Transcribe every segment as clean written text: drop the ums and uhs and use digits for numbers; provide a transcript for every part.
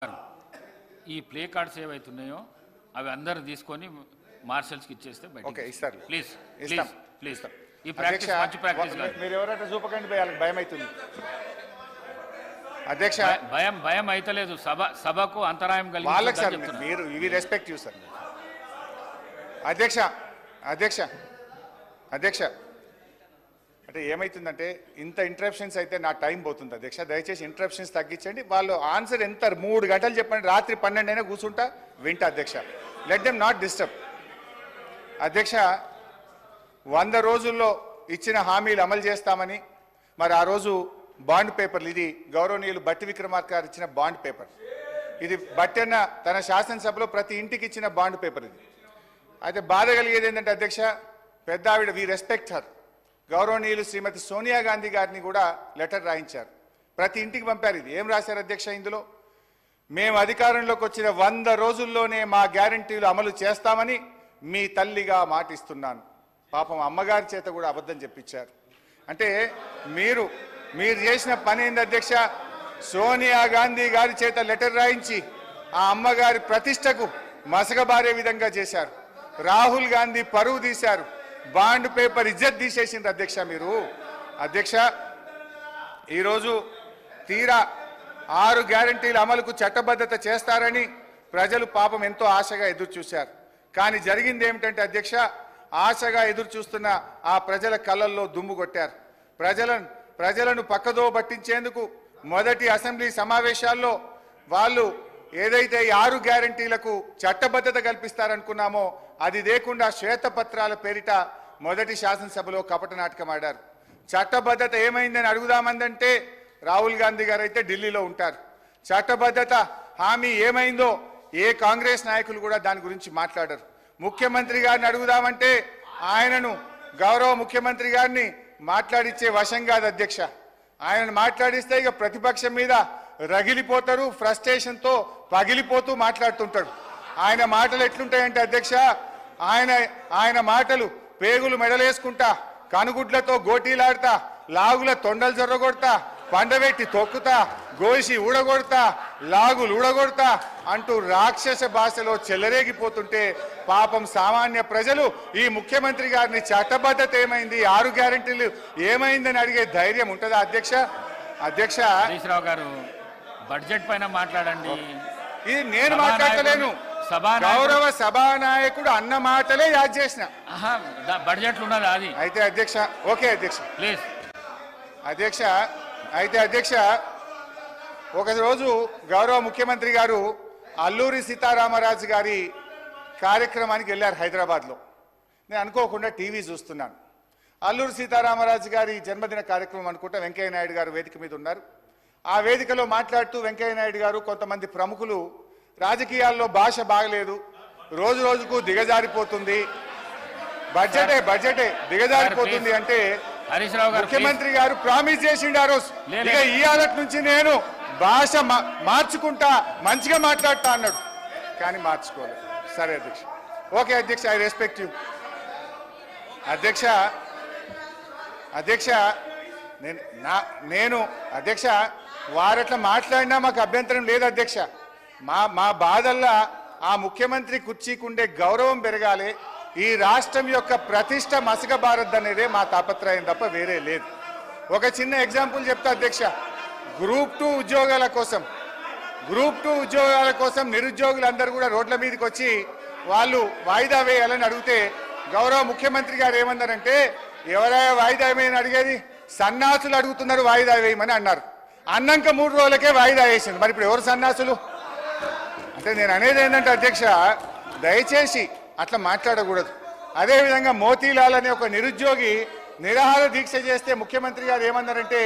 ఈ play cards ఏవైతున్నాయో అవి అందరూ తీసుకొని మార్షల్స్కి ఇచ్చేస్తే ఓకే ఇస్తారు ప్లీజ్ ఇస్తాం ప్లీజ్ ఈ ప్రాక్టీస్ మంచి ప్రాక్టీస్ కాదు. మీరు ఎవరైనా చూపకండి వాళ్ళకి భయం అవుతుంది అధ్యక్ష. భయం అయితలేదు, సభకు అంతరాయం వాళ్ళకి సార్ కలిగి మీరు ఇవి రెస్పెక్ట్ యూ సార్. అధ్యక్ష అధ్యక్ష అధ్యక్ష అంటే ఏమవుతుందంటే ఇంత ఇంటరప్షన్స్ అయితే నా టైం పోతుంది అధ్యక్ష. దయచేసి ఇంటరప్షన్స్ తగ్గించండి. వాళ్ళు ఆన్సర్ ఎంత 3 గంటలు చెప్పండి, రాత్రి 12 అయినా కూర్చుంటా వింటా అధ్యక్ష. లెట్ దెమ్ నాట్ డిస్టర్బ్ అధ్యక్ష. 100 రోజుల్లో ఇచ్చిన హామీలు అమలు చేస్తామని మరి ఆ రోజు బాండ్ పేపర్లు, ఇది గౌరవనీయులు బట్టి విక్రమార్క గారు ఇచ్చిన బాండ్ పేపర్, ఇది బట్టి అన్న తన శాసనసభలో ప్రతి ఇంటికి ఇచ్చిన బాండ్ పేపర్ ఇది. అయితే బాధ కలిగేది ఏంటంటే అధ్యక్ష, పెద్ద ఆవిడ వి రెస్పెక్ట్ హర్, గౌరవనీయులు శ్రీమతి సోనియా గాంధీ గారిని కూడా లెటర్ రాయించారు, ప్రతి ఇంటికి పంపారు. ఇది ఏం రాశారు అధ్యక్ష ఇందులో? మేము అధికారంలోకి వచ్చిన 100 రోజుల్లోనే మా గ్యారంటీలు అమలు చేస్తామని మీ తల్లిగా మాటిస్తున్నాను. పాపం అమ్మగారి చేత కూడా అబద్ధం చెప్పించారు. అంటే మీరు చేసిన పని ఏంది అధ్యక్ష? సోనియా గాంధీ గారి చేత లెటర్ రాయించి ఆ అమ్మగారి ప్రతిష్టకు మసకబారే విధంగా చేశారు. రాహుల్ గాంధీ పరువు తీశారు, బాండ్ పేపర్ ఇజ్జత్ తీసేసిండ్రు అధ్యక్ష మీరు. అధ్యక్ష ఈరోజు తీరా 6 గ్యారంటీల అమలుకు చట్టబద్ధత చేస్తారని ప్రజలు పాపం ఎంతో ఆశగా ఎదురు చూశారు. కానీ జరిగింది ఏమిటంటే అధ్యక్ష, ఆశగా ఎదురు చూస్తున్న ఆ ప్రజల కళ్ళల్లో దుమ్ము కొట్టారు. ప్రజలను పక్కదో పట్టించేందుకు మొదటి అసెంబ్లీ సమావేశాల్లో వాళ్ళు ఏదైతే 6 గ్యారంటీలకు చట్టబద్ధత కల్పిస్తారనుకున్నామో అది లేకుండా శ్వేతపత్రాల పేరిట మొదటి శాసనసభలో కపట నాటకం ఆడారు. చట్టబద్ధత ఏమైందని అడుగుదామందంటే రాహుల్ గాంధీ గారు అయితే ఢిల్లీలో ఉంటారు. చట్టబద్ధత హామీ ఏమైందో ఏ కాంగ్రెస్ నాయకులు కూడా దాని గురించి మాట్లాడరు. ముఖ్యమంత్రి గారిని అడుగుదామంటే ఆయనను, గౌరవ ముఖ్యమంత్రి గారిని మాట్లాడిచ్చే వశం కాదు అధ్యక్ష. ఆయనను మాట్లాడిస్తే ఇక ప్రతిపక్షం మీద రగిలిపోతారు, ఫ్రస్ట్రేషన్తో పగిలిపోతూ మాట్లాడుతుంటాడు. ఆయన మాటలు ఎట్లుంటాయంటే అధ్యక్ష, ఆయన మాటలు పేగులు మెడలేసుకుంటా, కనుగుడ్లతో గోటీలాడుతా, లాగుల తొండలు జొర్రగొడతా, పండబెట్టి తొక్కుతా, గోసి ఊడగొడతా, లాగులు ఊడగొడతా అంటూ రాక్షస భాషలో చెలరేగిపోతుంటే పాపం సామాన్య ప్రజలు ఈ ముఖ్యమంత్రి గారిని చట్టబద్ధత ఏమైంది, 6 గ్యారెంటీలు ఏమైందని అడిగే ధైర్యం ఉంటుందా అధ్యక్ష? అధ్యక్ష హరీశ్రావు గారు బడ్జెట్ పైన మాట్లాడండి. ఇది నేను మాట్లాడలేను, గౌరవ సభానాయకుడు అన్న మాటలే యాద్ చేసిన. బడ్జెట్ ఉన్నది అది అయితే అధ్యక్ష. ఓకే అధ్యక్ష ప్లీజ్. అధ్యక్ష అయితే అధ్యక్ష, ఒకరోజు గౌరవ ముఖ్యమంత్రి గారు అల్లూరి సీతారామరాజు గారి కార్యక్రమానికి వెళ్ళారు హైదరాబాద్లో. నేను అనుకోకుండా టీవీ చూస్తున్నాను. అల్లూరి సీతారామరాజు గారి జన్మదిన కార్యక్రమం అనుకుంటా వెంకయ్య నాయుడు గారు వేదిక మీద ఉన్నారు. ఆ వేదికలో మాట్లాడుతూ వెంకయ్య నాయుడు గారు, కొంతమంది ప్రముఖులు రాజకీయాల్లో భాష బాగలేదు, రోజు రోజుకు దిగజారిపోతుంది, బడ్జెటే దిగజారిపోతుంది అంటే ముఖ్యమంత్రి గారు ప్రామిస్ చేసిండు ఆ రోజు, ఇక ఇవాళ నుంచి నేను భాష మార్చుకుంటా, మంచిగా మాట్లాడతా అన్నాడు. కానీ మార్చుకోలేదు. సరే అధ్యక్ష, ఓకే అధ్యక్ష, ఐ రెస్పెక్ట్ యూ అధ్యక్ష. అధ్యక్ష నేను అధ్యక్ష వారట్లా మాట్లాడినా మాకు అభ్యంతరం లేదు అధ్యక్ష. మా బాధల్లా ఆ ముఖ్యమంత్రి కుర్చీకుండే గౌరవం పెరగాలి, ఈ రాష్ట్రం యొక్క ప్రతిష్ట మసకబారద్దు అనేదే మా తాపత్రయం తప్ప వేరే లేదు. ఒక చిన్న ఎగ్జాంపుల్ చెప్తా అధ్యక్ష. గ్రూప్ 2 ఉద్యోగాల కోసం నిరుద్యోగులందరూ కూడా రోడ్ల మీదకి వచ్చి వాళ్ళు వాయిదా వేయాలని అడిగితే గౌరవ ముఖ్యమంత్రి గారు ఏమన్నారంటే, ఎవరైనా వాయిదా వేయమని అడిగేది, సన్నాసులు అడుగుతున్నారు వాయిదా వేయమని అన్నారు. అన్నాక 3 రోజులకే వాయిదా వేసింది. మరి ఇప్పుడు ఎవరు సన్నాసులు అంటే? నేను అనేది ఏంటంటే అధ్యక్ష, దయచేసి అట్లా మాట్లాడకూడదు. అదేవిధంగా మోతీలాల్ అనే ఒక నిరుద్యోగి నిరాహార దీక్ష చేస్తే ముఖ్యమంత్రి గారు ఏమన్నారంటే,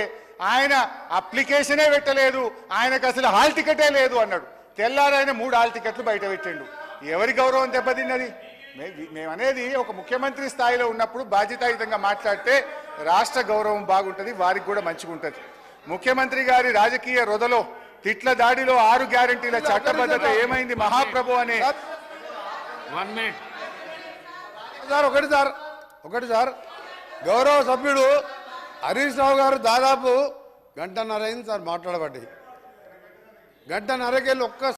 ఆయన అప్లికేషనే పెట్టలేదు, ఆయనకు అసలు హాల్ టికెటే లేదు అన్నాడు. తెల్లారైన 3 హాల్ టికెట్లు బయట పెట్టిండు. ఎవరి గౌరవం దెబ్బతిన్నది? మేమనేది ఒక ముఖ్యమంత్రి స్థాయిలో ఉన్నప్పుడు బాధ్యతాయుతంగా మాట్లాడితే రాష్ట్ర గౌరవం బాగుంటుంది, వారికి కూడా మంచిగా ఉంటుంది. ముఖ్యమంత్రి గారి రాజకీయ రొదలో, తిట్ల దాడిలో 6 గ్యారంటీల చట్టబద్ధత ఏమైంది మహాప్రభు అనే. 1 minute ఒకటి సార్ గౌరవ సభ్యుడు హరీష్ రావు గారు దాదాపు 1.5 గంట అయింది సార్ మాట్లాడబట్టి. గంట నరకెళ్ళి ఒక్క